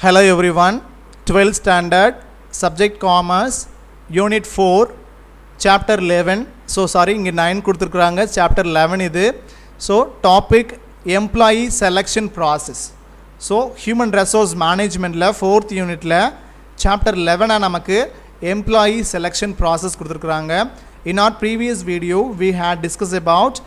Hello everyone, 12th standard, subject commerce, unit 4, chapter 11. So sorry, இங்கே 9 கொடுத்துருக்குறாங்க, chapter 11 இது. So topic employee selection process. So human resource managementல 4th unitல chapter 11 நமக்கு employee selection process கொடுத்துருக்குறாங்க. In our previous video, we had discussed about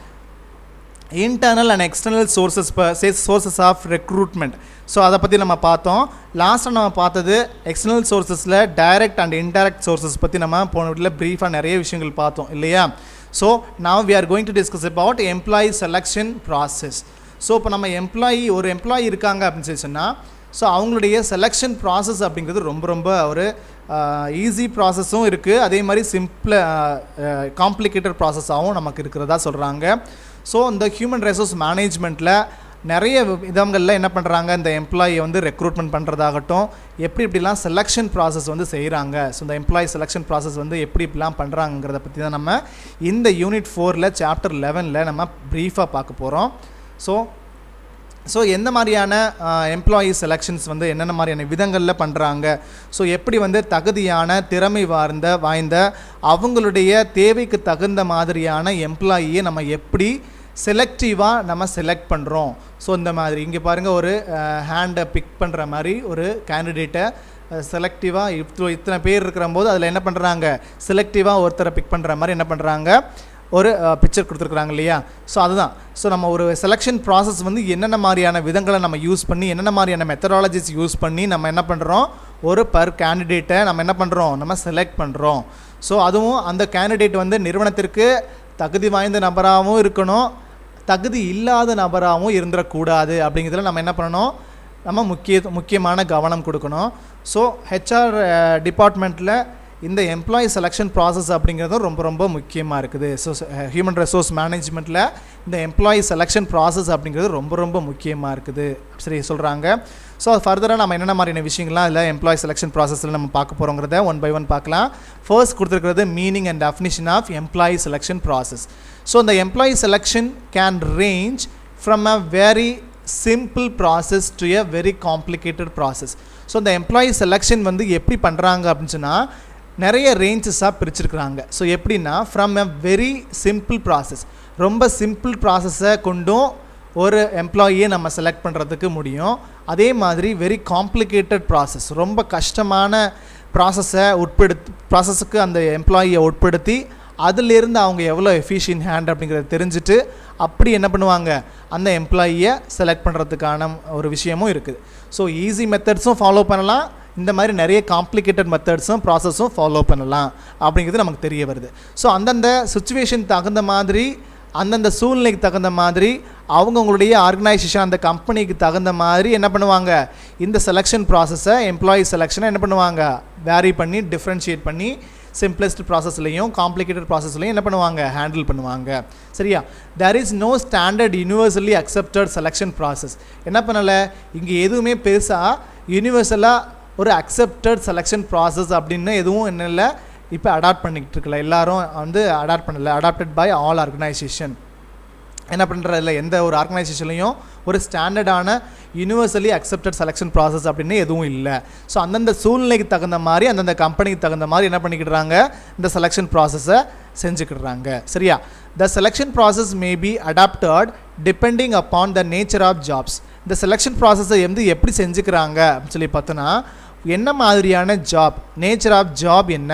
internal and external sources of recruitment. So அதை பற்றி நம்ம பார்த்தோம். லாஸ்ட்டாக நம்ம பார்த்தது எக்ஸ்டர்னல் சோர்ஸஸில் டைரக்ட் அண்ட் இன்டைரக்ட் சோர்ஸஸ் பற்றி நம்ம போன வீட்டில் ப்ரீஃபாக நிறைய விஷயங்கள் பார்த்தோம் இல்லையா. So now we are going to discuss about employee selection process. So இப்போ நம்ம ஒரு எம்ப்ளாயி இருக்காங்க அப்படின்னு சொல்லி சொன்னால், ஸோ அவங்களுடைய செலெக்ஷன் ப்ராசஸ் அப்படிங்கிறது ரொம்ப ஒரு ஈஸி ப்ராசஸும் இருக்குது, அதே மாதிரி காம்ப்ளிகேட்டட் ப்ராசஸாகவும் நமக்கு இருக்கிறதா சொல்கிறாங்க. ஸோ இந்த ஹியூமன் ரிசோர்ஸ் மேனேஜ்மெண்ட்டில் நிறைய விதங்களில் என்ன பண்ணுறாங்க, இந்த எம்ப்ளாயை வந்து ரெக்ரூட்மெண்ட் பண்ணுறதாகட்டும், எப்படிலாம் செலெக்ஷன் ப்ராசஸ் வந்து செய்கிறாங்க. ஸோ இந்த எம்ப்ளாயி செலெக்ஷன் ப்ராசஸ் வந்து எப்படிலாம் பண்ணுறாங்கிறத பற்றி தான் நம்ம இந்த யூனிட் 4ல் சாப்டர் 11ல் நம்ம ப்ரீஃபாக பார்க்க போகிறோம். ஸோ எந்த மாதிரியான எம்ப்ளாயி செலெக்ஷன்ஸ் வந்து என்னென்ன மாதிரியான விதங்களில் பண்ணுறாங்க, ஸோ எப்படி வந்து தகுதியான திறமை வாய்ந்த அவங்களுடைய தேவைக்கு தகுந்த மாதிரியான எம்ப்ளாயியை நம்ம எப்படி செலக்டிவாக நம்ம செலக்ட் பண்ணுறோம். ஸோ இந்த மாதிரி இங்கே பாருங்கள், ஒரு ஹேண்டை பிக் பண்ணுற மாதிரி ஒரு கேண்டிடேட்டை செலக்டிவாக இத்தனை பேர் இருக்கிற போது அதில் என்ன பண்ணுறாங்க, செலக்டிவாக ஒருத்தரை பிக் பண்ணுற மாதிரி என்ன பண்ணுறாங்க, ஒரு பிக்சர் கொடுத்துருக்குறாங்க இல்லையா. ஸோ அதுதான். ஸோ நம்ம ஒரு செலெக்ஷன் ப்ராசஸ் வந்து என்னென்ன மாதிரியான விதங்களை நம்ம யூஸ் பண்ணி, என்னென்ன மாதிரியான மெத்தடாலஜிஸ் யூஸ் பண்ணி நம்ம என்ன பண்ணுறோம், ஒரு கேண்டிடேட்டை நம்ம என்ன பண்ணுறோம், நம்ம செலக்ட் பண்ணுறோம். ஸோ அதுவும் அந்த கேண்டிடேட் வந்து நிறுவனத்திற்கு தகுதி வாய்ந்த நபராகவும் இருக்கணும், தகுதி இல்லாத நபராகவும் இருந்துடக்கூடாது. அப்படிங்கிறதுல நம்ம என்ன பண்ணணும், நம்ம முக்கியமான கவனம் கொடுக்கணும். ஸோ ஹெச்ஆர் டிபார்ட்மெண்ட்டில் இந்த எம்ப்ளாயி செலெக்ஷன் ப்ராசஸ் அப்படிங்கிறதும் ரொம்ப முக்கியமாக இருக்குது. ஸோ ஹியூமன் ரிசோர்ஸ் மேனேஜ்மெண்ட்டில் இந்த எம்ப்ளாயி செலெக்ஷன் ப்ராசஸ் அப்படிங்கிறது ரொம்ப முக்கியமாக இருக்குது சரி சொல்கிறாங்க. ஸோ ஃபர்தராக நம்ம என்னென்ன மாதிரியான விஷயங்கள்லாம் இல்லை எம்ப்ளாயி செலெக்ஷன் ப்ராசஸில் நம்ம பார்க்க போகிறோங்கிறத ஒன் பை ஒன் பார்க்கலாம். ஃபர்ஸ்ட் கொடுத்துருக்கிறது meaning and definition of employee selection process. So இந்த employee selection can range from a very simple process to a very complicated process. So இந்த எம்ப்ளாயி செலெக்ஷன் வந்து எப்படி பண்ணுறாங்க அப்படின்னு சொன்னால் நிறைய ரேஞ்சஸாக பிரிச்சுருக்குறாங்க. ஸோ எப்படின்னா, from a very simple process, ரொம்ப சிம்பிள் ப்ராசஸை கொண்டும் ஒரு எம்ப்ளாயியை நம்ம செலக்ட் பண்ணுறதுக்கு முடியும். அதே மாதிரி வெரி காம்ப்ளிகேட்டட் ப்ராசஸ், ரொம்ப கஷ்டமான ப்ராசஸுக்கு அந்த எம்ப்ளாயியை உட்படுத்தி அதிலிருந்து அவங்க எவ்வளோ எஃபிஷியன்ட் ஹேண்ட் அப்படிங்கிறத தெரிஞ்சுட்டு அப்படி என்ன பண்ணுவாங்க, அந்த எம்ப்ளாயியை செலக்ட் பண்ணுறதுக்கான ஒரு விஷயமும் இருக்குது. ஸோ ஈஸி மெத்தட்ஸும் ஃபாலோ பண்ணலாம், இந்த மாதிரி நிறைய காம்ப்ளிகேட்டட் மெத்தட்ஸும் ப்ராசஸும் ஃபாலோ பண்ணலாம் அப்படிங்கிறது நமக்கு தெரிய வருது. ஸோ அந்தந்த சுச்சுவேஷன் தகுந்த மாதிரி, அந்தந்த சூழ்நிலைக்கு தகுந்த மாதிரி, அவங்கவுங்களுடைய ஆர்கனைசேஷன் அந்த கம்பெனிக்கு தகுந்த மாதிரி என்ன பண்ணுவாங்க, இந்த செலெக்ஷன் ப்ராசஸை எம்ப்ளாயி செலெக்ஷனை என்ன பண்ணுவாங்க, வேரி பண்ணி டிஃப்ரென்ஷியேட் பண்ணி சிம்பிளஸ்ட் ப்ராசஸ்லையும் காம்ப்ளிகேட்டட் ப்ராசஸ்லையும் என்ன பண்ணுவாங்க, ஹேண்டில் பண்ணுவாங்க. சரியா. There is no standard universally accepted selection process. என்ன பண்ணலை, இங்கே எதுவுமே பெருசாக யூனிவர்சலாக ஒரு அக்செப்டட் செலெக்ஷன் ப்ராசஸ் அப்படின்னு எதுவும் என்ன இல்லை இப்போ அடாப்ட் பண்ணிக்கிட்டு இருக்கல, எல்லாரும் வந்து அடாப்ட் பண்ணலை. Adapted by all organisation. என்ன பண்ணுறதில்ல, எந்த ஒரு ஆர்கனைசேஷன்லையும் ஒரு ஸ்டாண்டர்டான யூனிவர்சலி அக்செப்டட் செலெக்ஷன் ப்ராசஸ் அப்படின்னு எதுவும் இல்லை. ஸோ அந்தந்த சூழ்நிலைக்கு தகுந்த மாதிரி, அந்தந்த கம்பெனிக்கு தகுந்த மாதிரி என்ன பண்ணிக்கிடுறாங்க, இந்த செலெக்ஷன் ப்ராசஸை செஞ்சுக்கிடுறாங்க. சரியா. The selection process may be adapted depending upon the nature of jobs. இந்த செலெக்ஷன் ப்ராசஸை வந்து எப்படி செஞ்சுக்கிறாங்க அப்படின்னு சொல்லி பார்த்தோன்னா, என்ன மாதிரியான ஜாப், நேச்சர் ஆஃப் ஜாப் என்ன,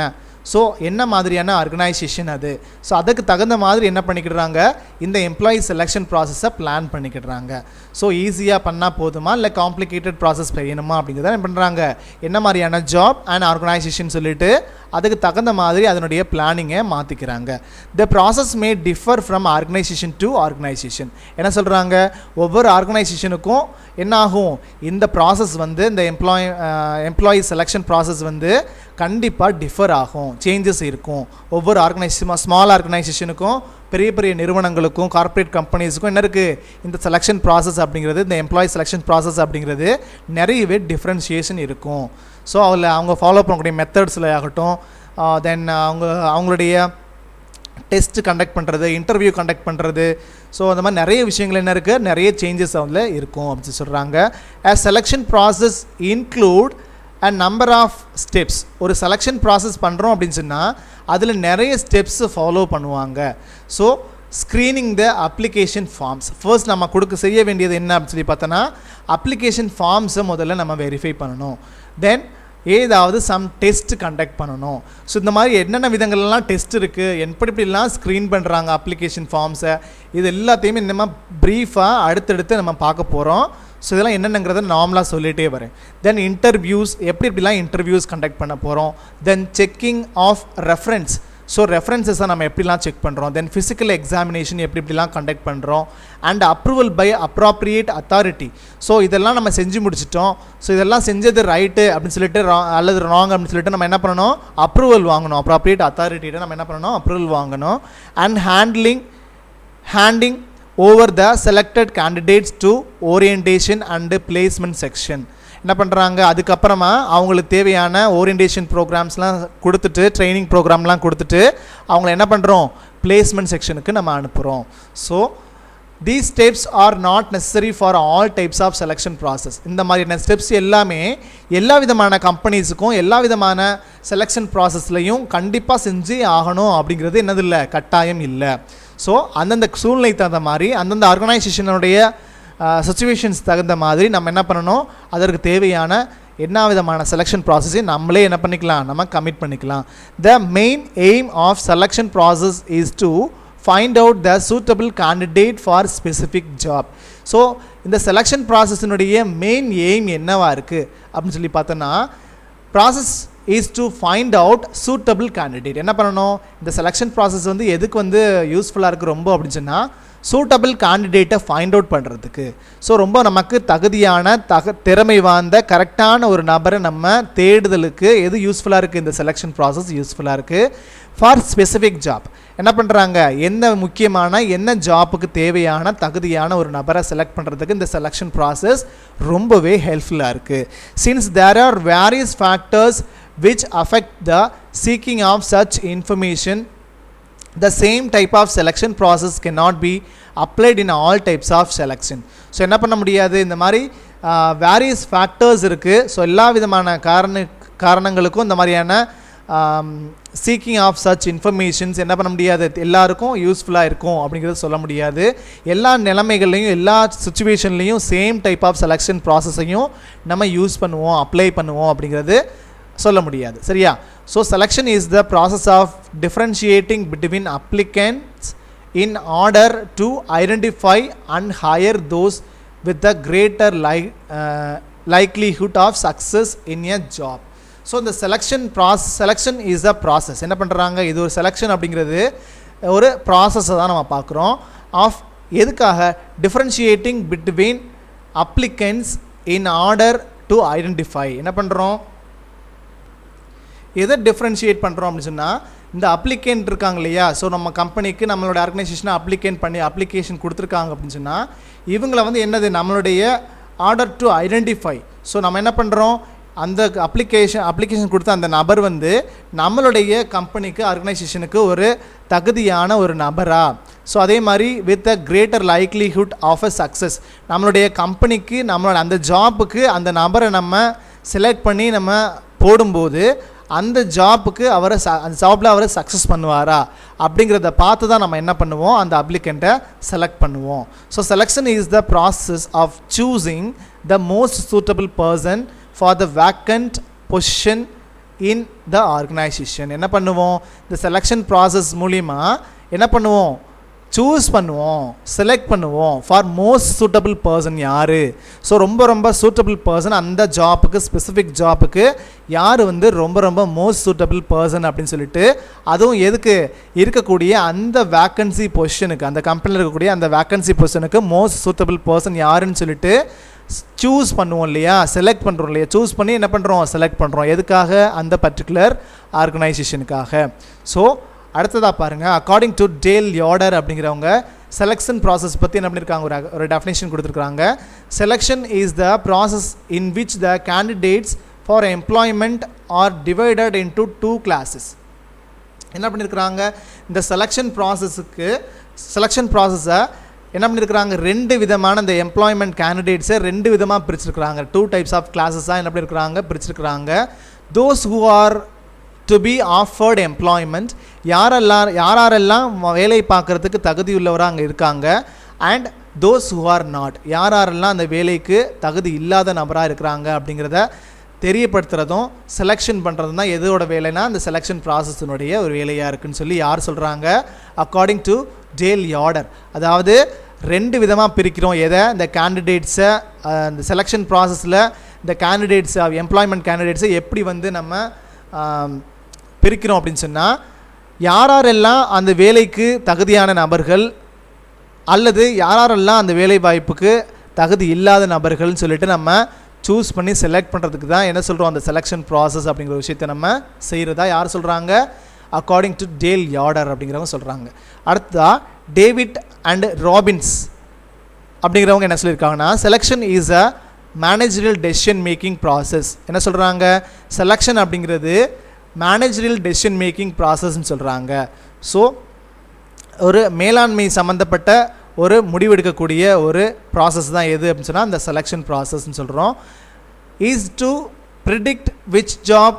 ஸோ என்ன மாதிரியான ஆர்கனைசேஷன் அது, ஸோ அதுக்கு தகுந்த மாதிரி என்ன பண்ணிக்கிடுறாங்க, இந்த எம்ப்ளாயி செலெக்ஷன் ப்ராசஸை பிளான் பண்ணிக்கிடுறாங்க. ஸோ ஈஸியாக பண்ணால் போதுமா இல்லை காம்ப்ளிகேட்டட் ப்ராசஸ் செய்யணுமா அப்படிங்கிறத என்ன பண்ணுறாங்க, என்ன மாதிரியான ஜாப் அண்ட் ஆர்கனைசேஷன் சொல்லிட்டு அதுக்கு தகுந்த மாதிரி அதனுடைய பிளானிங்கை மாற்றிக்கிறாங்க. The process may differ from organisation to organisation. என்ன சொல்கிறாங்க, ஒவ்வொரு ஆர்கனைசேஷனுக்கும் என்ன ஆகும், இந்த ப்ராசஸ் வந்து இந்த எம்ப்ளாயி செலெக்ஷன் ப்ராசஸ் வந்து கண்டிப்பாக டிஃபர் ஆகும், சேஞ்சஸ் இருக்கும். ஒவ்வொரு ஸ்மால் ஆர்கனைசேஷனுக்கும் பெரிய நிறுவனங்களுக்கும் கார்ப்பரேட் கம்பெனிஸுக்கும் என்ன இருக்குது, இந்த செலெக்ஷன் ப்ராசஸ் அப்படிங்கிறது, இந்த எம்ப்ளாயி செலெக்ஷன் ப்ராசஸ் அப்படிங்கிறது நிறையவே டிஃப்ரென்ஷியேஷன் இருக்கும். ஸோ அதில் அவங்க ஃபாலோ பண்ணக்கூடிய மெத்தட்ஸில் ஆகட்டும், தென் அவங்களுடைய டெஸ்ட்டு கண்டக்ட் பண்ணுறது, இன்டர்வியூ கண்டக்ட் பண்ணுறது, ஸோ அந்த மாதிரி நிறைய விஷயங்கள் என்ன இருக்குது, நிறைய சேஞ்சஸ் அதில் இருக்கும் அப்படின்னு சொல்கிறாங்க. A selection process include a number of steps. ஒரு செலெக்ஷன் ப்ராசஸ் பண்ணுறோம் அப்படின்னு சொன்னால் அதில் நிறைய ஸ்டெப்ஸ் ஃபாலோ பண்ணுவாங்க. So screening the application forms, first நம்ம செய்ய வேண்டியது என்ன அப்படின்னு சொல்லி பார்த்தோன்னா அப்ளிகேஷன் ஃபார்ம்ஸை முதல்ல நம்ம வெரிஃபை பண்ணணும். தென் ஏதாவது சம் டெஸ்ட் கண்டக்ட் பண்ணணும். ஸோ இந்த மாதிரி என்னென்ன விதங்கள்லாம் டெஸ்ட் இருக்குது, எப்படிலாம் ஸ்க்ரீன் பண்ணுறாங்க அப்ளிகேஷன் ஃபார்ம்ஸை, இது எல்லாத்தையுமே நம்ம ப்ரீஃபாக அடுத்தடுத்து நம்ம பார்க்க போகிறோம். ஸோ இதெல்லாம் என்னென்னங்கிறத நார்மலாக சொல்லிகிட்டே வரேன். தென் இன்டர்வியூஸ், எப்படிலாம் இன்டர்வியூஸ் கண்டக்ட் பண்ண போகிறோம். Then checking of reference, so ரெஃபரன்ஸஸை நம்ம எப்படிலாம் செக் பண்ணுறோம். தென் ஃபிசிக்கல் எக்ஸாமினேஷன் எப்படிலாம் கண்டக்ட் பண்ணுறோம். And approval by appropriate authority. So இதெல்லாம் நம்ம செஞ்சு முடிச்சிட்டோம். ஸோ இதெல்லாம் செஞ்சது ரைட்டு அப்படின்னு சொல்லிட்டு அல்லது ராங் அப்படின்னு சொல்லிட்டு நம்ம என்ன பண்ணணும், அப்ரூவல் வாங்கணும். அப்ராப்ரியேட் அத்தாரிட்டிகிட்ட நம்ம என்ன பண்ணணும், அப்ரூவல் வாங்கணும். And handing over the selected candidates to orientation and placement section. என்ன பண்ணுறாங்க, அதுக்கப்புறமா அவங்களுக்கு தேவையான ஓரியன்டேஷன் ப்ரோக்ராம்ஸ்லாம் கொடுத்துட்டு, ட்ரைனிங் ப்ரோக்ராம்லாம் கொடுத்துட்டு அவங்கள என்ன பண்ணுறோம், பிளேஸ்மெண்ட் செக்ஷனுக்கு நம்ம அனுப்புகிறோம். So these steps are not necessary for all types of selection process. இந்த மாதிரியான ஸ்டெப்ஸ் எல்லாமே எல்லா விதமான கம்பெனிஸுக்கும் எல்லா விதமான செலெக்ஷன் ப்ராசஸ்லையும் கண்டிப்பாக செஞ்சு ஆகணும் அப்படிங்கிறது என்னது இல்லை, கட்டாயம் இல்லை. ஸோ அந்தந்த சூழ்நிலை தகுந்த மாதிரி அந்தந்த ஆர்கனைசேஷனுடைய சிச்சுவேஷன்ஸ் தகுந்த மாதிரி நம்ம என்ன பண்ணணும், அதற்கு தேவையான என்ன விதமான செலெக்ஷன் ப்ராசஸையும் நம்மளே என்ன பண்ணிக்கலாம், நம்ம கமிட் பண்ணிக்கலாம். The main aim of selection process is to find out the suitable candidate for specific job. So இந்த செலெக்ஷன் ப்ராசஸினுடைய மெயின் எய்ம் என்னவாக இருக்குது அப்படின்னு சொல்லி பார்த்தோன்னா, process is to find out suitable candidate. என்ன பண்ணணும், இந்த செலெக்ஷன் ப்ராசஸ் எதுக்கு யூஸ்ஃபுல்லாக இருக்குது ரொம்ப அப்படின்னு சொன்னால், சூட்டபிள் கேண்டிடேட்டை ஃபைண்ட் அவுட் பண்ணுறதுக்கு. ஸோ ரொம்ப நமக்கு தகுதியான திறமை வாய்ந்த கரெக்டான ஒரு நபரை நம்ம தேடுதலுக்கு எது யூஸ்ஃபுல்லாக இருக்குது, இந்த செலெக்ஷன் ப்ராசஸ் யூஸ்ஃபுல்லாக இருக்குது. ஃபார் ஸ்பெசிஃபிக் ஜாப் என்ன பண்ணுறாங்க, என்ன ஜாப்புக்கு தேவையான தகுதியான ஒரு நபரை செலக்ட் பண்ணுறதுக்கு இந்த செலெக்ஷன் ப்ராசஸ் ரொம்பவே ஹெல்ப்ஃபுல்லாக இருக்குது. Since there are various factors which affect the seeking of such information, the same type of selection process cannot be applied in all types of selection. So என்ன பண்ண முடியாது, இந்த மாதிரி வேரியஸ் ஃபேக்டர்ஸ் இருக்குது. So எல்லா விதமான காரணங்களுக்கும் இந்த மாதிரியான சீக்கிங் ஆஃப் சச் இன்ஃபர்மேஷன்ஸ் என்ன பண்ண முடியாது, எல்லாருக்கும் யூஸ்ஃபுல்லாக இருக்கும் அப்படிங்கிறது சொல்ல முடியாது. எல்லா நிலைமைகள்லையும் எல்லா சுச்சுவேஷன்லேயும் சேம் டைப் ஆஃப் செலெக்ஷன் ப்ராசஸையும் நம்ம யூஸ் பண்ணுவோம், அப்ளை பண்ணுவோம் அப்படிங்கிறது சொல்ல முடியாது. சரியா? So selection is the process of differentiating between applicants in order to identify and hire those with the greater likelihood of success in a job. So இந்த selection is a process. என்ன பண்ணுறாங்க, இது ஒரு செலெக்ஷன் அப்படிங்கிறது ஒரு ப்ராசஸை தான் நம்ம பார்க்குறோம். ஆஃப் எதுக்காக, differentiating between applicants in order to identify. என்ன பண்ணுறோம், எதை டிஃப்ரென்ஷியேட் பண்ணுறோம் அப்படின்னு சொன்னால், இந்த அப்ளிகேண்ட் இருக்காங்க இல்லையா, ஸோ நம்ம கம்பெனிக்கு நம்மளோட ஆர்கனைசேஷனை அப்ளிகேஷன் கொடுத்துருக்காங்க அப்படின்னு சொன்னால், இவங்களை என்னது நம்மளுடைய ஆர்டர் டு ஐடென்டிஃபை. ஸோ நம்ம என்ன பண்ணுறோம், அந்த அப்ளிகேஷன் கொடுத்த அந்த நபர் நம்மளுடைய கம்பெனிக்கு ஆர்கனைசேஷனுக்கு ஒரு தகுதியான ஒரு நபரா. ஸோ அதே மாதிரி with a greater likelihood of a success, நம்மளுடைய கம்பெனிக்கு நம்மளோட அந்த ஜாப்புக்கு அந்த நபரை நம்ம செலக்ட் பண்ணி நம்ம போடும்போது அந்த ஜாப்புக்கு அந்த ஜாப்பில் அவரை சக்ஸஸ் பண்ணுவாரா அப்படிங்கிறத பார்த்து தான் நம்ம என்ன பண்ணுவோம், அந்த அப்ளிகண்ட்டை செலக்ட் பண்ணுவோம். So selection is the process of choosing the most suitable person for the vacant position in the organisation. என்ன பண்ணுவோம், இந்த செலெக்ஷன் ப்ராசஸ் மூலிமா என்ன பண்ணுவோம், சூஸ் பண்ணுவோம், செலக்ட் பண்ணுவோம் ஃபார் மோஸ்ட் சூட்டபிள் பர்சன் யார். ஸோ ரொம்ப சூட்டபிள் பர்சன் அந்த ஜாப்புக்கு, ஸ்பெசிஃபிக் ஜாப்புக்கு யார் ரொம்ப மோஸ்ட் சூட்டபிள் பர்சன் அப்படின்னு சொல்லிட்டு, அதுவும் எதுக்கு இருக்கக்கூடிய அந்த வேக்கன்சி பொசிஷனுக்கு, அந்த கம்பெனியில் இருக்கக்கூடிய அந்த வேக்கன்சி பொசிஷனுக்கு மோஸ்ட் சூட்டபிள் பர்சன் யாருன்னு சொல்லிட்டு சூஸ் பண்ணுவோம் இல்லையா, செலக்ட் பண்ணுறோம் இல்லையா, சூஸ் பண்ணி என்ன பண்ணுறோம், செலக்ட் பண்ணுறோம். எதுக்காக, அந்த பர்டிகுலர் ஆர்கனைசேஷனுக்காக. ஸோ அடுத்ததாக பாருங்கள், அக்கார்டிங் டு டேல் யார்டர் அப்படிங்கிறவங்க செலெக்ஷன் ப்ராசஸ் பற்றி என்ன பண்ணியிருக்காங்க, ஒரு டெஃபினேஷன் கொடுத்துருக்காங்க. Selection is the process in which the candidates for employment R divided into 2 classes. என்ன பண்ணியிருக்கிறாங்க, இந்த செலெக்ஷன் ப்ராசஸை என்ன பண்ணியிருக்கிறாங்க, 2 விதமான இந்த எம்ப்ளாய்மெண்ட் கேண்டிடேட்ஸை 2 விதமாக பிரிச்சிருக்கிறாங்க. 2 டைப்ஸ் ஆஃப் கிளாஸஸாக என்ன பண்ணியிருக்கிறாங்க, பிரிச்சிருக்கிறாங்க. Those who are to be offered employment, யாரெல்லாம் வேலை பார்க்குறதுக்கு தகுதியுள்ளவராக அங்கே இருக்காங்க. And those who are not, யாரெல்லாம் அந்த வேலைக்கு தகுதி இல்லாத நபராக இருக்கிறாங்க அப்படிங்கிறத தெரியப்படுத்துகிறதும் செலெக்ஷன் பண்ணுறதும் தான் எதோட வேலைனா அந்த செலெக்ஷன் ப்ராசஸினுடைய ஒரு வேலையாக இருக்குதுன்னு சொல்லி யார் சொல்கிறாங்க, அக்கார்டிங் டு டேல் யார்டர். அதாவது 2 விதமாக பிரிக்கிறோம் எதை, இந்த கேண்டிடேட்ஸை இந்த செலெக்ஷன் ப்ராசஸில் இந்த கேண்டிடேட்ஸை எம்ப்ளாய்மெண்ட் கேண்டிடேட்ஸை எப்படி வந்து நம்ம பிரிக்கிறோம் அப்படின்னு சொன்னால், யாரெல்லாம் அந்த வேலைக்கு தகுதியான நபர்கள் அல்லது யாரெல்லாம் அந்த வேலை வாய்ப்புக்கு தகுதி இல்லாத நபர்கள்னு சொல்லிட்டு நம்ம சூஸ் பண்ணி செலக்ட் பண்ணுறதுக்கு தான் என்ன சொல்கிறோம், அந்த செலெக்ஷன் ப்ராசஸ் அப்படிங்கிற விஷயத்தை நம்ம செய்கிறதா யார் சொல்கிறாங்க, அக்கார்டிங் டு டேல் யார்டர் அப்படிங்கிறவங்க சொல்கிறாங்க. அடுத்ததா டேவிட் அண்ட் ராபின்ஸ் அப்படிங்கிறவங்க என்ன சொல்லியிருக்காங்கன்னா, selection is a managerial decision making process. என்ன சொல்கிறாங்க, செலெக்ஷன் அப்படிங்கிறது மேனேஜரியல் டெசிஷன் மேக்கிங் ப்ராசஸ்ன்னு சொல்கிறாங்க. ஸோ ஒரு மேலாண்மை சம்மந்தப்பட்ட ஒரு முடிவெடுக்கக்கூடிய ஒரு ப்ராசஸ் தான் எது அப்படின்னு சொன்னால் அந்த செலெக்ஷன் ப்ராசஸ்ன்னு சொல்கிறோம். Is to predict which job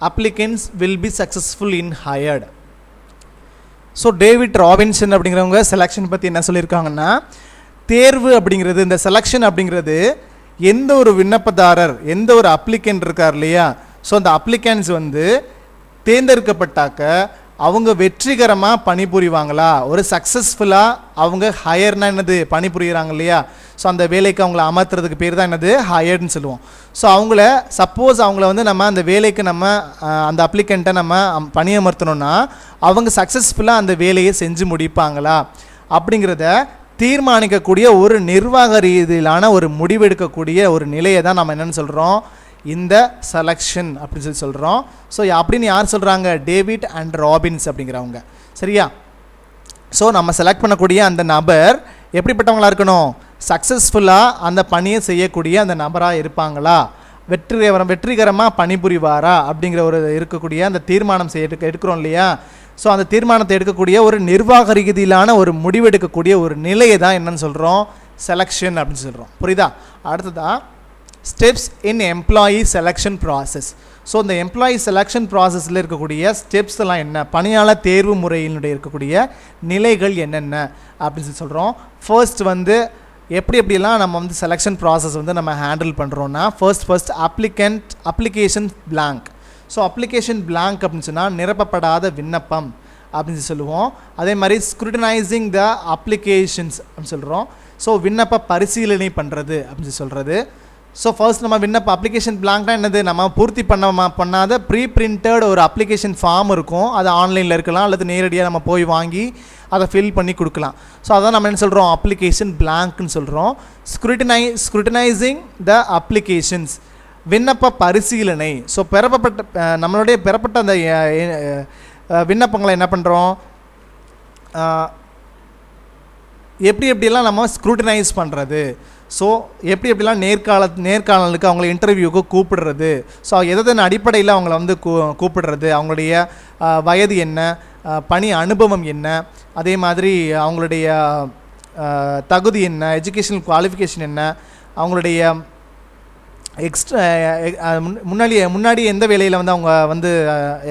applicants will be successful in hired. So David Robinson அப்படிங்கிறவங்க செலெக்ஷன் பற்றி என்ன சொல்லியிருக்காங்கன்னா, தேர்வு அப்படிங்கிறது, இந்த செலெக்ஷன் அப்படிங்கிறது எந்த ஒரு விண்ணப்பதாரர், எந்த ஒரு அப்ளிகண்ட் இருக்கார் இல்லையா, ஸோ அந்த அப்ளிகன்ஸ் வந்து தேர்ந்தெடுக்கப்பட்டாக்க அவங்க வெற்றிகரமாக பணிபுரிவாங்களா, ஒரு சக்ஸஸ்ஃபுல்லாக அவங்க ஹையர்னா என்னது பணிபுரிகிறாங்க இல்லையா, ஸோ அந்த வேலைக்கு அவங்கள அமர்த்துறதுக்கு பேர் தான் என்னது ஹையர்னு சொல்லுவோம். ஸோ அவங்கள சப்போஸ் அவங்கள வந்து நம்ம அந்த வேலைக்கு நம்ம அந்த அப்ளிகண்ட்டை நம்ம பணியமர்த்தணும்னா அவங்க சக்ஸஸ்ஃபுல்லாக அந்த வேலையை செஞ்சு முடிப்பாங்களா அப்படிங்கிறத தீர்மானிக்கக்கூடிய ஒரு நிர்வாக ரீதியிலான ஒரு முடிவெடுக்கக்கூடிய ஒரு நிலையை தான் நம்ம என்னென்னு சொல்கிறோம், இந்த செலெக்ஷன் அப்படின்னு சொல்லி சொல்கிறோம். ஸோ அப்படின்னு யார் சொல்கிறாங்க, டேவிட் அண்ட் ராபின்ஸ் அப்படிங்கிறவங்க. சரியா? ஸோ நம்ம செலக்ட் பண்ணக்கூடிய அந்த நபர் எப்படிப்பட்டவங்களாக இருக்கணும், சக்ஸஸ்ஃபுல்லாக அந்த பணியை செய்யக்கூடிய அந்த நபராக இருப்பாங்களா, வெற்றிகரமாக பணிபுரிவாரா அப்படிங்கிற ஒரு இருக்கக்கூடிய அந்த தீர்மானம் எடுக்கிறோம் இல்லையா. ஸோ அந்த தீர்மானத்தை எடுக்கக்கூடிய ஒரு நிர்வாக ரீதியிலான ஒரு முடிவெடுக்கக்கூடிய ஒரு நிலையை தான் என்னன்னு சொல்கிறோம், செலெக்ஷன் அப்படின்னு சொல்கிறோம். புரியுதா? அடுத்ததாக ஸ்டெப்ஸ் இன் எம்ப்ளாயி செலெக்ஷன் ப்ராசஸ். ஸோ இந்த எம்ப்ளாயி செலெக்ஷன் ப்ராசஸில் இருக்கக்கூடிய ஸ்டெப்ஸ் எல்லாம் என்ன, பணியாளர் தேர்வு முறையினுடைய இருக்கக்கூடிய நிலைகள் என்னென்ன அப்படின்னு சொல்லி சொல்கிறோம். ஃபர்ஸ்ட் வந்து எப்படிலாம் நம்ம வந்து செலெக்ஷன் ப்ராசஸ் வந்து நம்ம ஹேண்டில் பண்ணுறோன்னா, first application blank. So application blank அப்படின்னு சொன்னால் நிரப்பப்படாத விண்ணப்பம் அப்படின்னு சொல்லுவோம். அதே மாதிரி ஸ்க்ரூட்டனைசிங் த அப்ளிகேஷன்ஸ் அப்படின்னு சொல்கிறோம். ஸோ விண்ணப்ப பரிசீலனை பண்ணுறது அப்படின்னு சொல்கிறது. ஸோ ஃபர்ஸ்ட் நம்ம விண்ணப்ப அப்ளிகேஷன் பிளாங்க்னா என்னது, நம்ம பூர்த்தி பண்ணாத ப்ரீ பிரிண்டட் ஒரு அப்ளிகேஷன் ஃபார்ம் இருக்கும், அது ஆன்லைனில் இருக்கலாம் அல்லது நேரடியாக நம்ம போய் வாங்கி அதை ஃபில் பண்ணி கொடுக்கலாம். ஸோ அதான் நம்ம என்ன சொல்கிறோம், அப்ளிகேஷன் பிளாங்க்னு சொல்கிறோம். ஸ்க்ரூட்டனைசிங் த அப்ளிகேஷன்ஸ், விண்ணப்ப பரிசீலனை. ஸோ நம்மளுடைய பெறப்பட்ட அந்த விண்ணப்பங்களை என்ன பண்ணுறோம், எப்படிலாம் நம்ம ஸ்க்ரூட்டனைஸ் பண்ணுறது, ஸோ எப்படிலாம் நேர்காணலுக்கு அவங்கள இன்டர்வியூக்கு கூப்பிடுறது, ஸோ எதன் அடிப்படையில் அவங்கள வந்து கூப்பிடுறது, அவங்களுடைய வயது என்ன, பணி அனுபவம் என்ன, அதே மாதிரி அவங்களுடைய தகுதி என்ன, எஜுகேஷனல் குவாலிஃபிகேஷன் என்ன, அவங்களுடைய முன்னாடி எந்த வேலையில் வந்து அவங்க வந்து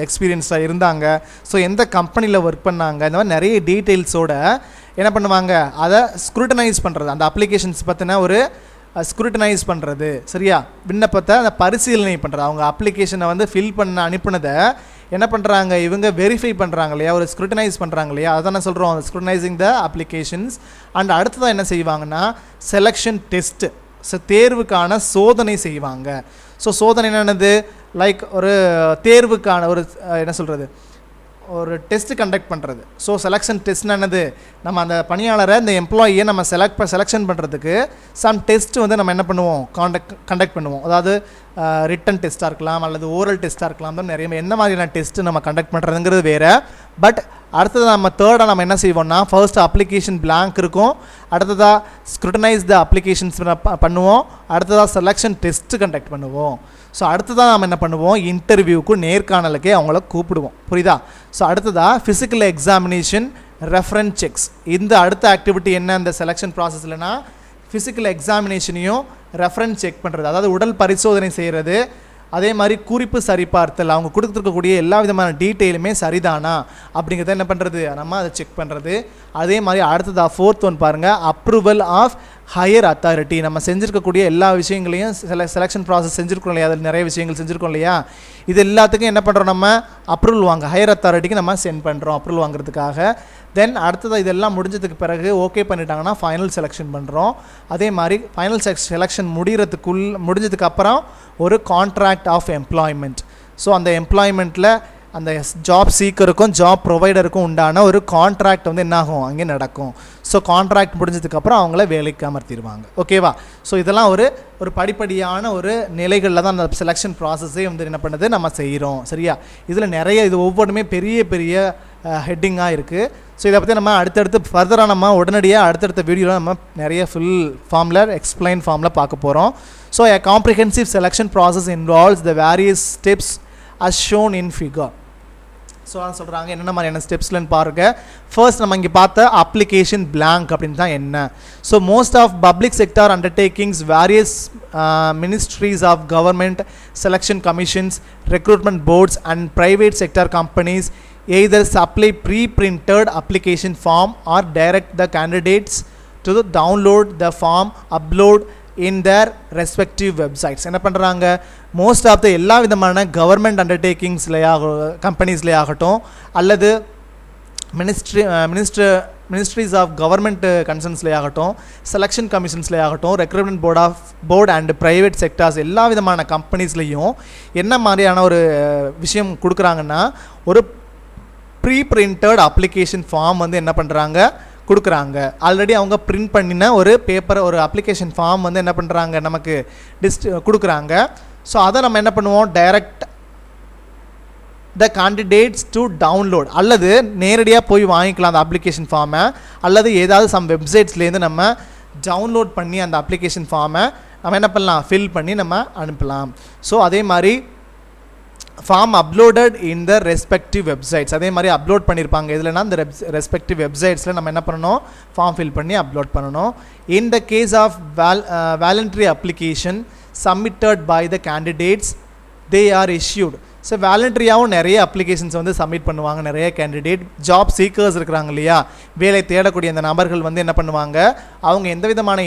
எக்ஸ்பீரியன்ஸாக இருந்தாங்க, ஸோ எந்த கம்பெனியில் ஒர்க் பண்ணாங்க, இந்த மாதிரி நிறைய டீட்டெயில்ஸோட என்ன பண்ணுவாங்க, அதை ஸ்க்ரூட்டனைஸ் பண்ணுறது, அந்த அப்ளிகேஷன்ஸ் பற்றின ஒரு ஸ்க்ரூட்டனைஸ் பண்ணுறது. சரியா? விண்ணப்பத்தை அந்த பரிசீலனை பண்ணுறது, அவங்க அப்ளிகேஷனை வந்து ஃபில் பண்ண அனுப்புனதை என்ன பண்ணுறாங்க, இவங்க வெரிஃபை பண்ணுறாங்க இல்லையா, ஒரு ஸ்க்ரூட்டனைஸ் பண்ணுறாங்க இல்லையா, அதை நான் சொல்கிறோம் ஸ்க்ரூட்டனைசிங் த அப்ளிகேஷன்ஸ். அண்ட் அடுத்ததான் என்ன செய்வாங்கன்னா செலெக்ஷன் டெஸ்ட்டு, ஸோ தேர்வுக்கான சோதனை செய்வாங்க. ஸோ சோதனை என்னென்னது, லைக் ஒரு தேர்வுக்கான ஒரு என்ன சொல்கிறது, ஒரு டெஸ்ட்டு கண்டக்ட் பண்ணுறது. ஸோ செலெக்ஷன் டெஸ்ட்னா என்னது, நம்ம அந்த பணியாளரை, இந்த எம்ப்ளாயியை நம்ம செலெக்ஷன் பண்ணுறதுக்கு சம் டெஸ்ட்டு வந்து நம்ம என்ன பண்ணுவோம், கண்டக்ட் பண்ணுவோம். அதாவது ரிட்டன் டெஸ்ட்டாக இருக்கலாம் அல்லது ஓரல் டெஸ்ட்டாக இருக்கலாம், தான் நிறைய என்ன மாதிரியான டெஸ்ட்டு நம்ம கண்டக்ட் பண்ணுறதுங்கிறது வேறு. பட் அடுத்தது நம்ம தேர்டாக நம்ம என்ன செய்வோம்னா, ஃபர்ஸ்ட் அப்ளிகேஷன் பிளாங்க் இருக்கும், அடுத்ததாக ஸ்க்ரூட்டனைஸ் த அப்ளிகேஷன்ஸ் பண்ணுவோம், அடுத்ததாக செலெக்ஷன் டெஸ்ட்டு கண்டக்ட் பண்ணுவோம். ஸோ அடுத்ததாக நம்ம என்ன பண்ணுவோம், இன்டர்வியூக்கு நேர்காணலுக்கே அவங்கள கூப்பிடுவோம். புரியுதா? ஸோ அடுத்ததாக ஃபிசிக்கல் எக்ஸாமினேஷன், ரெஃபரன்ஸ் செக்ஸ். இந்த அடுத்த ஆக்டிவிட்டி என்ன அந்த செலெக்ஷன் ப்ராசஸ்லனா ஃபிசிக்கல் எக்ஸாமினேஷனையும் ரெஃபரன்ஸ் செக் பண்ணுறது, அதாவது உடல் பரிசோதனை செய்கிறது. அதே மாதிரி குறிப்பு சரிபார்த்தல், அவங்க கொடுத்துருக்கக்கூடிய எல்லா விதமான டீட்டெயிலுமே சரிதானா அப்படிங்கிறத என்ன பண்ணுறது, நம்ம அதை செக் பண்ணுறது. அதே மாதிரி அடுத்ததாக 4th ஒன் பாருங்கள், அப்ரூவல் ஆஃப் ஹையர் அத்தாரிட்டி. நம்ம செஞ்சுருக்கக்கூடிய எல்லா விஷயங்களையும் செலெக்ஷன் ப்ராசஸ் செஞ்சுருக்கோம் இல்லையா, அதில் நிறைய விஷயங்கள் செஞ்சுருக்கோம் இல்லையா, இது எல்லாத்துக்கும் என்ன பண்ணுறோம், நம்ம அப்ரூவல் வாங்க ஹையர் அத்தாரிட்டிக்கு நம்ம சென்ட் பண்ணுறோம் அப்ரூவல் வாங்குறதுக்காக. தென் அடுத்ததாக இதெல்லாம் முடிஞ்சதுக்கு பிறகு ஓகே பண்ணிட்டாங்கன்னா ஃபைனல் செலெக்ஷன் பண்ணுறோம். அதே மாதிரி ஃபைனல் செலெக்ஷன் முடிஞ்சதுக்கப்புறம் ஒரு கான்ட்ராக்ட் ஆஃப் எம்ப்ளாய்மெண்ட். ஸோ அந்த எம்ப்ளாய்மெண்ட்டில் அந்த ஜாப் சீக்கருக்கும் ஜாப் ப்ரொவைடருக்கும் உண்டான ஒரு கான்ட்ராக்ட் வந்து என்னாகும், அங்கே நடக்கும். ஸோ கான்ட்ராக்ட் முடிஞ்சதுக்கப்புறம் அவங்கள வேலைக்கு அமர்த்திடுவாங்க. ஓகேவா? ஸோ இதெல்லாம் ஒரு படிப்படியான ஒரு நிலைகளில் தான் அந்த செலெக்ஷன் ப்ராசஸே வந்து என்ன பண்ணுது, நம்ம செய்கிறோம். சரியா? இதில் நிறைய இது ஒவ்வொன்றுமே பெரிய பெரிய ஹெட்டிங்காக இருக்குது. ஸோ இதை பற்றி நம்ம அடுத்தடுத்து ஃபர்தராக நம்ம உடனடியாக அடுத்தடுத்த வீடியோவில் நம்ம நிறைய ஃபுல் ஃபார்மில் எக்ஸ்பிளைன் ஃபார்மில் பார்க்க போகிறோம். So a comprehensive selection process involves the various steps as shown in figure. So அதான் சொல்கிறாங்க என்னென்ன மாதிரியான ஸ்டெப்ஸ்லன்னு பாருங்கள். ஃபர்ஸ்ட் நம்ம இங்கே பார்த்த அப்ளிகேஷன் பிளாங்க் அப்படின்னு தான் என்ன. So most of public sector undertakings, various ministries of government, selection commissions, recruitment boards and private sector companies either supply pre-printed application form or direct the candidates to download the form, upload in their respective websites. என்ன பண்ணுறாங்க, most of the எல்லா விதமான government அண்டர்டேக்கிங்ஸ்லேயாக கம்பெனிஸ்லேயே ஆகட்டும், அல்லது ministries of government கன்சர்ன்ஸ்லேயே ஆகட்டும், selection கமிஷன்ஸ்லேயே ஆகட்டும், recruitment board and private sectors எல்லா விதமான கம்பெனிஸ்லேயும் என்ன மாதிரியான ஒரு விஷயம் கொடுக்குறாங்கன்னா, ஒரு ப்ரீ பிரிண்டட் அப்ளிகேஷன் ஃபார்ம் வந்து என்ன பண்ணுறாங்க, கொடுக்குறாங்க. ஆல்ரெடி அவங்க பிரிண்ட் பண்ணின ஒரு பேப்பர், ஒரு அப்ளிகேஷன் ஃபார்ம் வந்து என்ன பண்ணுறாங்க, நமக்கு கொடுக்குறாங்க. ஸோ அதை நம்ம என்ன பண்ணுவோம், direct the candidates to download, அல்லது நேரடியாக போய் வாங்கிக்கலாம் அந்த அப்ளிகேஷன் ஃபார்மை, அல்லது ஏதாவது சம் வெப்சைட்ஸ்லேருந்து நம்ம டவுன்லோட் பண்ணி அந்த அப்ளிகேஷன் ஃபார்மை நம்ம என்ன பண்ணலாம், ஃபில் பண்ணி நம்ம அனுப்பலாம். ஸோ அதே மாதிரி form uploaded in the respective websites, அதே மாதிரி அப்லோட் பண்ணியிருப்பாங்க. இதுலனா இந்த ரெஸ்பெக்டிவ் வெப்சைட்ஸில் நம்ம என்ன பண்ணணும், ஃபார்ம் ஃபில் பண்ணி அப்லோட் பண்ணணும். In the case of voluntary application submitted by the candidates they are issued. So வாலண்டரியாகவும் நிறைய அப்ளிகேஷன்ஸ் வந்து சப்மிட் பண்ணுவாங்க நிறைய கேண்டிடேட். ஜாப் சீக்கர்ஸ் இருக்கிறாங்க இல்லையா, வேலை தேடக்கூடிய அந்த நபர்கள் வந்து என்ன பண்ணுவாங்க, அவங்க எந்த விதமான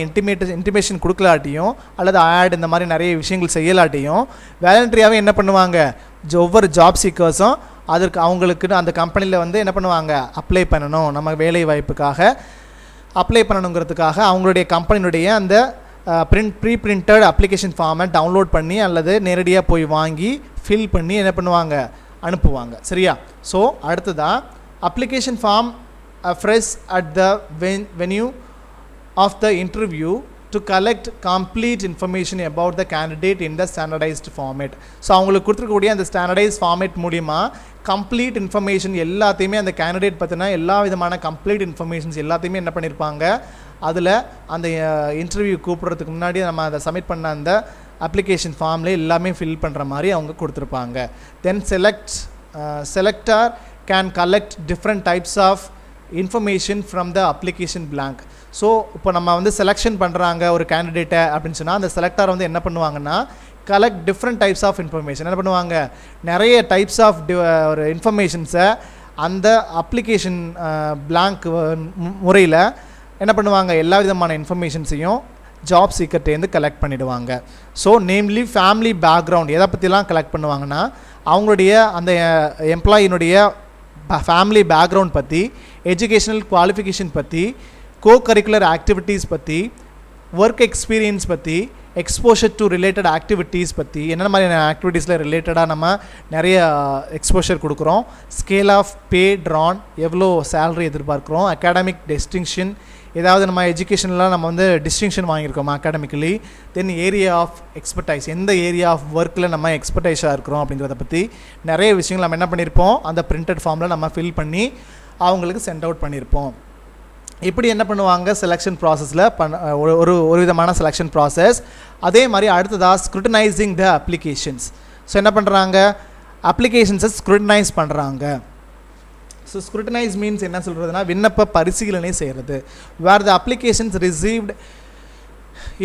இன்டிமேஷன் கொடுக்கலாட்டியும் அல்லது ஆட் இந்த மாதிரி நிறைய விஷயங்கள் செய்யலாட்டியும் வாலண்டரியாகவே என்ன பண்ணுவாங்க, ஒவ்வொரு ஜாப் சீக்கர்ஸும் அதற்கு அவங்களுக்குன்னு அந்த கம்பெனியில் வந்து என்ன பண்ணுவாங்க, அப்ளை பண்ணணும், நம்ம வேலை வாய்ப்புக்காக அப்ளை பண்ணணுங்கிறதுக்காக அவங்களுடைய கம்பெனியுடைய அந்த ப்ரீ பிரிண்டட் அப்ளிகேஷன் ஃபார்மை டவுன்லோட் பண்ணி அல்லது நேரடியாக போய் வாங்கி ஃபில் பண்ணி என்ன பண்ணுவாங்க, அனுப்புவாங்க. சரியா? ஸோ அடுத்ததாக application form fresh at the venue of the interview to collect complete information about the candidate in the standardized format. So அவங்களுக்கு கொடுத்துருக்கக்கூடிய அந்த ஸ்டாண்டர்டைஸ் ஃபார்மேட் மூலிமா கம்ப்ளீட் இன்ஃபர்மேஷன் எல்லாத்தையுமே அந்த கேண்டிடேட் பற்றினா எல்லா விதமான கம்ப்ளீட் இன்ஃபர்மேஷன்ஸ் எல்லாத்தையுமே என்ன பண்ணியிருப்பாங்க, அதில் அந்த இன்டர்வியூ கூப்பிட்றதுக்கு முன்னாடி நம்ம அதை சப்மிட் பண்ண அந்த அப்ளிகேஷன் ஃபார்ம்லேயே எல்லாமே ஃபில் பண்ணுற மாதிரி அவங்க கொடுத்துருப்பாங்க. Then selector can collect different types of information from the application blank. So இப்போ நம்ம வந்து செலெக்ஷன் பண்ணுறாங்க ஒரு கேண்டிடேட்டை அப்படின்னு சொன்னால் அந்த செலக்டர் வந்து என்ன பண்ணுவாங்கன்னா, collect different types of information என்ன பண்ணுவாங்க, நிறைய டைப்ஸ் ஆஃப் ஒரு இன்ஃபர்மேஷன்ஸை அந்த அப்ளிகேஷன் blank முறையில் என்ன பண்ணுவாங்க, எல்லா விதமான இன்ஃபர்மேஷன்ஸையும் ஜாப் சீக்கர்ட்டேருந்து கலெக்ட் பண்ணிவிடுவாங்க. ஸோ நேம்லி ஃபேமிலி பேக்ரவுண்ட் எதை பற்றிலாம் கலெக்ட் பண்ணுவாங்கன்னா, அவங்களுடைய அந்த எம்ப்ளாயினுடைய ஃபேமிலி பேக்ரவுண்ட் பற்றி, எஜுகேஷனல் குவாலிஃபிகேஷன் பற்றி, கோ கரிக்குலர் ஆக்டிவிட்டீஸ் பற்றி, ஒர்க் எக்ஸ்பீரியன்ஸ் பற்றி, எக்ஸ்போஷர் டு ரிலேட்டட் ஆக்டிவிட்டீஸ் பற்றி, என்னென்ன மாதிரியான ஆக்டிவிட்டீஸில் ரிலேட்டடாக நம்ம நிறைய எக்ஸ்போஷர் கொடுக்குறோம், ஸ்கேல் ஆஃப் பே ட்ரான், எவ்வளோ சேலரி எதிர்பார்க்குறோம், அகாடமிக் டிஸ்டிங்ஷன், ஏதாவது நம்ம எஜுகேஷன்லாம் நம்ம வந்து டிஸ்டிங்ஷன் வாங்கியிருக்கோம் academically, then area of expertise, எந்த ஏரியா ஆஃப் ஒர்க்கில் நம்ம எக்ஸ்பர்டைஸாக இருக்கிறோம் அப்படிங்கிறத பற்றி நிறைய விஷயங்கள் நம்ம என்ன பண்ணியிருப்போம், அந்த பிரிண்டட் ஃபார்மில் நம்ம ஃபில் பண்ணி அவங்களுக்கு சென்ட் அவுட் பண்ணியிருப்போம். இப்படி என்ன பண்ணுவாங்க, செலெக்ஷன் ப்ராசஸில் ஒரு விதமான செலெக்ஷன் ப்ராசஸ். அதே மாதிரி அடுத்ததாக ஸ்க்ரூட்டனைசிங் த அப்ளிகேஷன்ஸ். ஸோ என்ன பண்ணுறாங்க, அப்ளிகேஷன்ஸை ஸ்க்ரூட்டனைஸ் பண்ணுறாங்க. ஸோ ஸ்க்ரூட்டனைஸ் மீன்ஸ் என்ன சொல்கிறதுனா விண்ணப்ப பரிசீலனை செய்கிறது. Where the applications received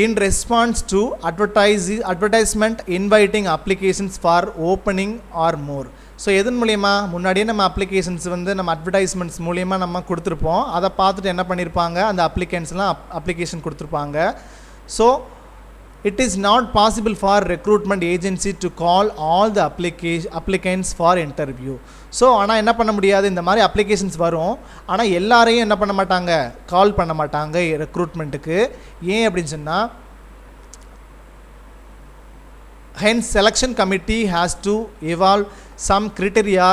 in response to advertisement inviting applications for opening or more. So எதன் மூலயமா முன்னாடியே நம்ம அப்ளிகேஷன்ஸ் வந்து நம்ம அட்வர்டைஸ்மெண்ட்ஸ் மூலயமா நம்ம கொடுத்துருப்போம். அதை பார்த்துட்டு என்ன பண்ணியிருப்பாங்க, அந்த அப்ளிகன்ஸ்லாம் அப்ளிகேஷன் கொடுத்துருப்பாங்க. So it is not possible for recruitment agency to call all the applicants for interview. So ஆனால் என்ன பண்ண முடியாது, இந்த மாதிரி அப்ளிகேஷன்ஸ் வரும், ஆனால் எல்லாரையும் என்ன பண்ண மாட்டாங்க, கால் பண்ண மாட்டாங்க ரெக்ரூட்மெண்ட்டுக்கு. ஏன் அப்படின்னு சொன்னால், hence selection committee has to evolve some criteria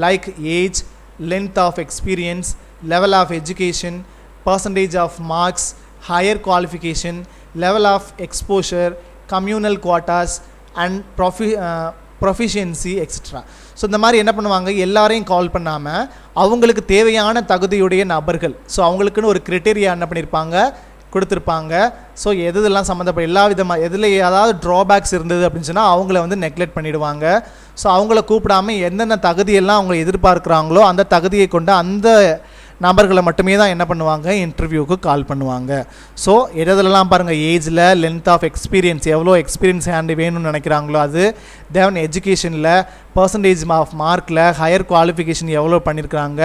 like age, length of experience, level of education, percentage of marks, higher qualification, level of exposure, communal quotas and proficiency etc. So இந்த மாதிரி என்ன பண்ணுவாங்க, எல்லாரையும் கால் பண்ணாமல் அவங்களுக்கு தேவையான தகுதியுடைய நபர்கள், ஸோ அவங்களுக்குன்னு ஒரு கிரிட்டேரியா என்ன பண்ணியிருப்பாங்க, கொடுத்துருப்பாங்க. ஸோ எதெல்லாம் சம்மந்தப்பட்ட எல்லா விதமாக எதில் ஏதாவது ட்ராபேக்ஸ் இருந்தது அப்படின்னு சொன்னால் அவங்கள வந்து நெக்லெக்ட் பண்ணிவிடுவாங்க. ஸோ அவங்கள கூப்பிடாமல் என்னென்ன தகுதியெல்லாம் அவங்க எதிர்பார்க்குறாங்களோ அந்த தகுதியை கொண்டு அந்த நபர்களை மட்டுமே தான் என்ன பண்ணுவாங்க, இன்டர்வியூக்கு கால் பண்ணுவாங்க. ஸோ எதெல்லாம் பாருங்கள், ஏஜில், லென்த் ஆஃப் எக்ஸ்பீரியன்ஸ், எவ்வளோ எக்ஸ்பீரியன்ஸ் ஹேண்டு வேணும்னு நினைக்கிறாங்களோ அது, தென் எஜுகேஷனில், பர்சன்டேஜ் ஆஃப் மார்க்கில், ஹையர் குவாலிஃபிகேஷன் எவ்வளோ பண்ணியிருக்கிறாங்க,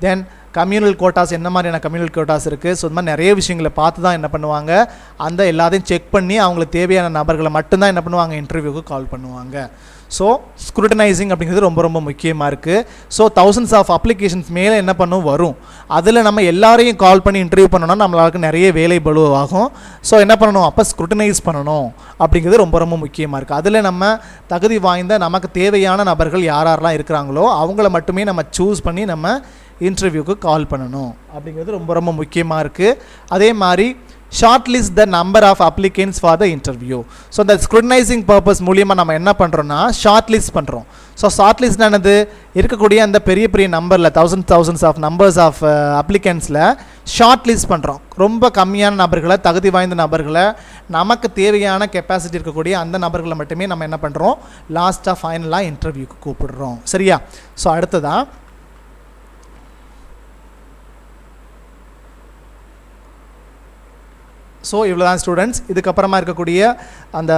தென் கம்யூனல் கோட்டாஸ் என்ன மாதிரியான கம்யூனல் கோட்டாஸ் இருக்குது. ஸோ இந்த மாதிரி நிறைய விஷயங்களை பார்த்து தான் என்ன பண்ணுவாங்க, அந்த எல்லாத்தையும் செக் பண்ணி அவங்களுக்கு தேவையான நபர்களை மட்டும்தான் என்ன பண்ணுவாங்க, இன்டர்வியூக்கு கால் பண்ணுவாங்க. ஸோ ஸ்க்ரூட்டனைசிங் அப்படிங்கிறது ரொம்ப ரொம்ப முக்கியமாக இருக்குது. ஸோ thousands ஆஃப் அப்ளிகேஷன்ஸ் மேலே என்ன பண்ணும் வரும், அதில் நம்ம எல்லாரையும் கால் பண்ணி இன்டர்வியூ பண்ணோன்னா நம்மளுக்கு நிறைய வேலை பளு ஆகும். ஸோ என்ன பண்ணணும், அப்போ ஸ்க்ரூட்டனைஸ் பண்ணணும் அப்படிங்கிறது ரொம்ப ரொம்ப முக்கியமாக இருக்குது. அதில் நம்ம தகுதி வாய்ந்த நமக்கு தேவையான நபர்கள் யாரெல்லாம் இருக்கிறாங்களோ அவங்கள மட்டுமே நம்ம சூஸ் பண்ணி நம்ம இன்டர்வியூக்கு கால் பண்ணணும் அப்படிங்கிறது ரொம்ப ரொம்ப முக்கியமாக இருக்குது. அதே மாதிரி short list the number of applicants for the interview. So இந்த ஸ்க்ரூட்டனைசிங் பர்பஸ் மூலியமாக நம்ம என்ன பண்ணுறோன்னா ஷார்ட் லிஸ்ட் பண்ணுறோம். ஸோ ஷார்ட் லிஸ்ட் என்னது, இருக்கக்கூடிய அந்த பெரிய பெரிய நம்பரில் thousands ஆஃப் நம்பர்ஸ் ஆஃப் அப்ளிகன்ஸில் ஷார்ட் லிஸ்ட் பண்ணுறோம். ரொம்ப கம்மியான நபர்களை, தகுதி வாய்ந்த நபர்களை, நமக்கு தேவையான கெப்பாசிட்டி இருக்கக்கூடிய அந்த நபர்களை மட்டுமே நம்ம என்ன பண்ணுறோம், லாஸ்ட்டாக ஃபைனலாக இன்டர்வியூக்கு கூப்பிடுறோம். சரியா? ஸோ அடுத்ததான் ஸோ இவ்வளோ தான் ஸ்டூடெண்ட்ஸ். இதுக்கப்புறமா இருக்கக்கூடிய அந்த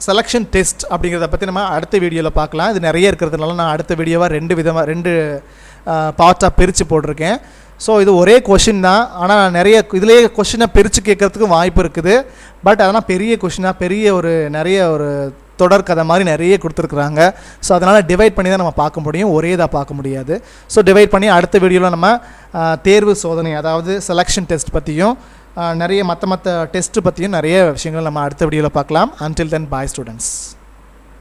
செலெக்ஷன் டெஸ்ட் அப்படிங்கிறத பற்றி நம்ம அடுத்த வீடியோவில் பார்க்கலாம். இது நிறைய இருக்கிறதுனால நான் அடுத்த வீடியோவாக ரெண்டு பார்ட்டாக பிரித்து போட்டிருக்கேன். ஸோ இது ஒரே கொஷின் தான், ஆனால் நிறைய இதிலேயே கொஷினை பிரித்து கேட்குறதுக்கும் வாய்ப்பு இருக்குது. பட் அதெல்லாம் பெரிய கொஷினாக பெரிய நிறைய தொடர் கதை மாதிரி நிறைய கொடுத்துருக்குறாங்க. ஸோ அதனால் டிவைட் பண்ணி தான் நம்ம பார்க்க முடியும், ஒரே இதாக பார்க்க முடியாது. ஸோ டிவைட் பண்ணி அடுத்த வீடியோவில் நம்ம தேர்வு சோதனை, அதாவது செலெக்ஷன் டெஸ்ட் பற்றியும் நிறைய மற்ற டெஸ்ட்டு பற்றியும் நிறைய விஷயங்கள் நம்ம அடுத்த வீடியோவில் பார்க்கலாம். அன்டில் தென், பாய் ஸ்டூடெண்ட்ஸ்.